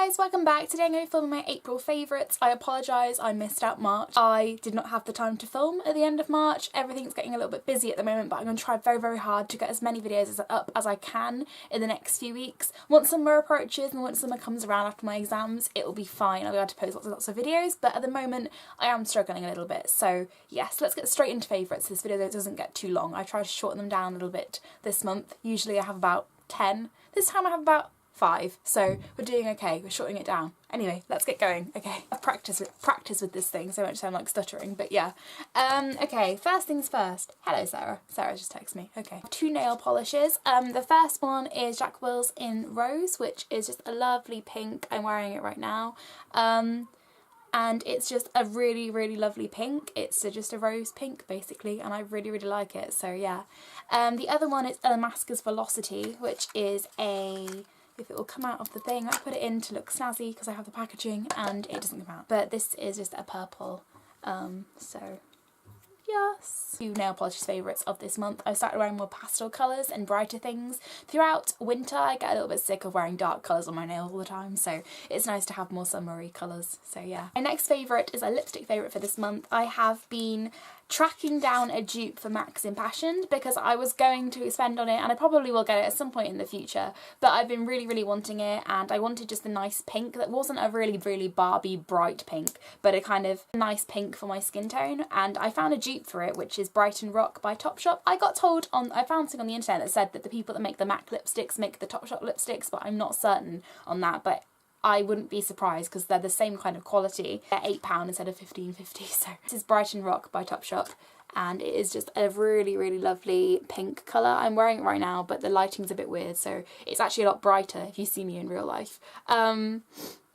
guys, welcome back. Today I'm going to be filming my April favourites. I apologise, I missed out March. I did not have the time to film at the end of March. Everything's getting a little bit busy at the moment, but I'm going to try very hard to get as many videos up as I can in the next few weeks. Once summer approaches and once summer comes around after my exams, it will be fine. I'll be able to post lots of videos, but at the moment I am struggling a little bit. So yes, let's get straight into favourites. This video doesn't get too long. I try to shorten them down a little bit this month. Usually I have about 10. This time I have about 5, so we're doing okay, we're shortening it down. Anyway, let's get going. Okay, I've practiced with this thing so much so I'm like stuttering, but yeah. Okay, first things first. Hello Sarah. Sarah just texted me. Okay. 2 nail polishes. The first one is Jack Wills in Rose, which is just a lovely pink. I'm wearing it right now. And it's just a really lovely pink. It's just a rose pink basically, and I really like it, so yeah. The other one is Damascus Velocity, which is if it will come out of the thing, I put it in to look snazzy because I have the packaging and it doesn't come out. But this is just a purple, so yes. 2 nail polishes favourites of this month. I started wearing more pastel colours and brighter things. Throughout winter I get a little bit sick of wearing dark colours on my nails all the time, so it's nice to have more summery colours, so yeah. My next favourite is a lipstick favourite for this month. I have been tracking down a dupe for Max Impassioned because I was going to spend on it, and I probably will get it at some point in the future, but I've been really wanting it, and I wanted just a nice pink that wasn't a really Barbie bright pink, but a kind of nice pink for my skin tone, and I found a dupe for it, which is Brighton Rock by Topshop. I got told I found something on the internet that said that the people that make the MAC lipsticks make the Topshop lipsticks, but I'm not certain on that, but I wouldn't be surprised because they're the same kind of quality. They're £8 instead of $15.50. So this is Brighton Rock by Topshop, and it is just a really lovely pink colour. I'm wearing it right now, but the lighting's a bit weird, so it's actually a lot brighter if you see me in real life.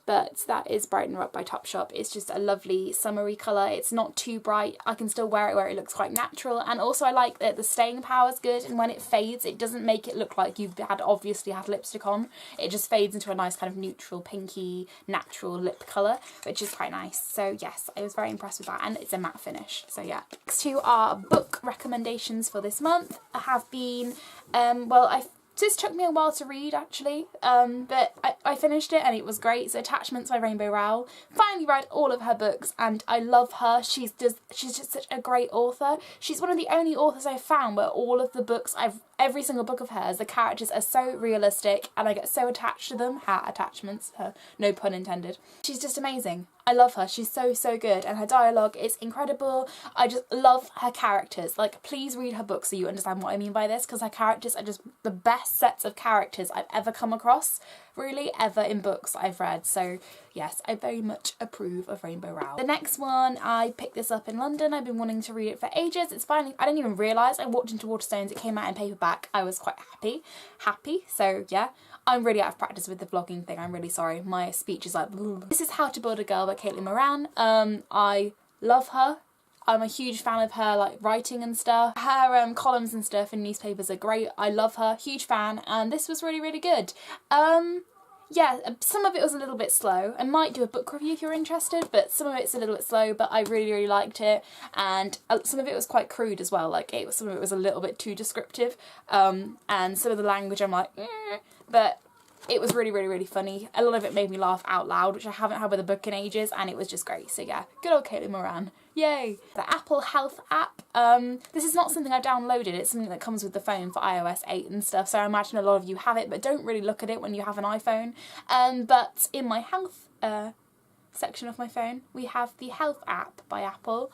But that is Brighton Rock by Topshop. It's just a lovely summery colour. It's not too bright. I can still wear it where it looks quite natural. And also I like that the staying power is good, and when it fades, it doesn't make it look like you've obviously had lipstick on. It just fades into a nice kind of neutral, pinky, natural lip colour, which is quite nice. So yes, I was very impressed with that, and it's a matte finish. So yeah. Next 2 are book recommendations for this month. I have been, this took me a while to read actually, but I finished it and it was great. So Attachments by Rainbow Rowell. Finally read all of her books and I love her. She's just such a great author. She's one of the only authors I've found where all of the books every single book of hers, the characters are so realistic and I get so attached to them. Attachments, no pun intended. She's just amazing. I love her. She's so good, and her dialogue is incredible. I just love her characters. Like, please read her books so you understand what I mean by this, because her characters are just the best sets of characters I've ever come across, really, ever in books I've read. So yes, I very much approve of Rainbow Rowell. The next one, I picked this up in London. I've been wanting to read it for ages. It's finally, I didn't even realise I walked into Waterstones. It came out in paperback. I was quite happy. So yeah. I'm really out of practice with the vlogging thing, I'm really sorry. My speech is like, bleh. This is How to Build a Girl by Caitlin Moran. I love her. I'm a huge fan of her like writing and stuff. Her columns and stuff in newspapers are great. I love her, huge fan, and this was really good. Yeah, some of it was a little bit slow. I might do a book review if you're interested, but some of it's a little bit slow, but I really liked it. And some of it was quite crude as well, like some of it was a little bit too descriptive. And some of the language I'm like, but it was really funny. A lot of it made me laugh out loud, which I haven't had with a book in ages, and it was just great. So yeah, good old Caitlin Moran. Yay! The Apple Health app. This is not something I downloaded, it's something that comes with the phone for iOS 8 and stuff, so I imagine a lot of you have it, but don't really look at it when you have an iPhone. But in my health section of my phone, we have the Health app by Apple.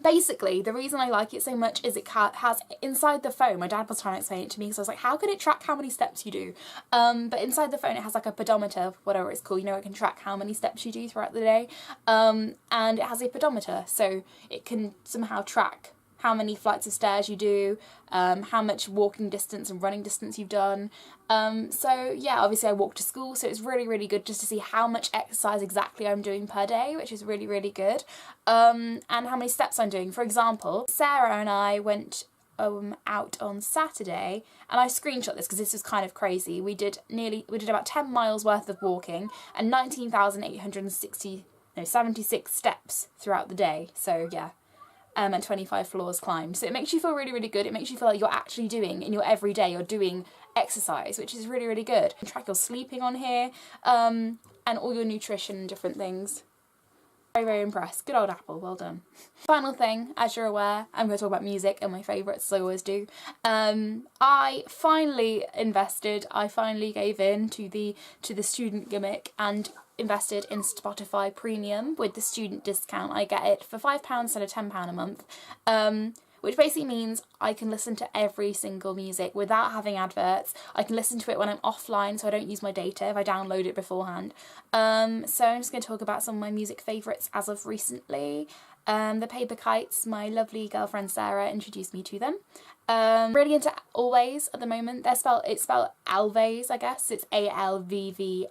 Basically, the reason I like it so much is it has, inside the phone, my dad was trying to explain it to me, so I was like, how could it track how many steps you do? But inside the phone it has like a pedometer, whatever it's called, you know, it can track how many steps you do throughout the day, and it has a pedometer, so it can somehow track how many flights of stairs you do, how much walking distance and running distance you've done. So yeah, obviously I walk to school, so it's really good just to see how much exercise exactly I'm doing per day, which is really good, and how many steps I'm doing. For example, Sarah and I went out on Saturday, and I screenshot this because this was kind of crazy. We did about 10 miles worth of walking and 19,876 steps throughout the day, so yeah. and 25 floors climbed. So it makes you feel really, really good. It makes you feel like you're actually doing, in your everyday, you're doing exercise, which is really, really good. You can track your sleeping on here, and all your nutrition and different things. Very, very impressed. Good old Apple, well done. Final thing, as you're aware, I'm going to talk about music and my favourites, as I always do. I finally gave in to the student gimmick and invested in Spotify Premium with the student discount. I get it for £5 instead of £10 a month, which basically means I can listen to every single music without having adverts. I can listen to it when I'm offline, so I don't use my data if I download it beforehand. So I'm just going to talk about some of my music favourites as of recently. The Paper Kites, my lovely girlfriend Sarah introduced me to them. Really into Always at the moment. It's spelled Alvays, I guess. It's Alvvays,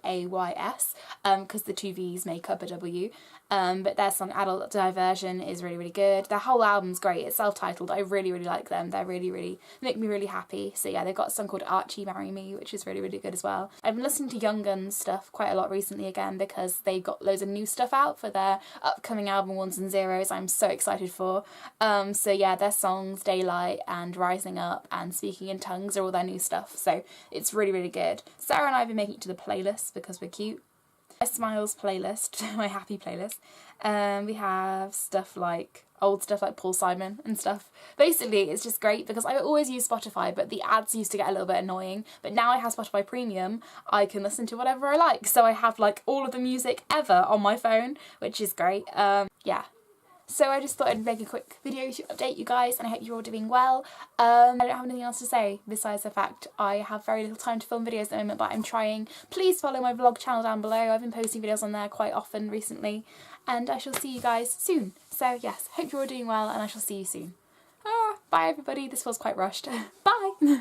because the two V's make up a W. But their song Adult Diversion is really, really good. Their whole album's great. It's self-titled. I really, really like them. They're really, really, make me really happy. So yeah, they've got a song called Archie Marry Me, which is really, really good as well. I've been listening to Young Guns stuff quite a lot recently again, because they've got loads of new stuff out for their upcoming album Ones and Zeros. I'm so excited for. So yeah, their songs Daylight and Rising Up and Speaking in Tongues are all their new stuff. So it's really, really good. Sarah and I have been making it to the playlist because we're cute. My Smiles playlist, my happy playlist. We have old stuff like Paul Simon and stuff. Basically, it's just great because I always use Spotify, but the ads used to get a little bit annoying. But now I have Spotify Premium, I can listen to whatever I like. So I have like all of the music ever on my phone, which is great. Yeah. So I just thought I'd make a quick video to update you guys, and I hope you're all doing well. I don't have anything else to say besides the fact I have very little time to film videos at the moment, but I'm trying. Please follow my vlog channel down below. I've been posting videos on there quite often recently, and I shall see you guys soon. So yes, hope you're all doing well, and I shall see you soon. Bye everybody, this was quite rushed. Bye!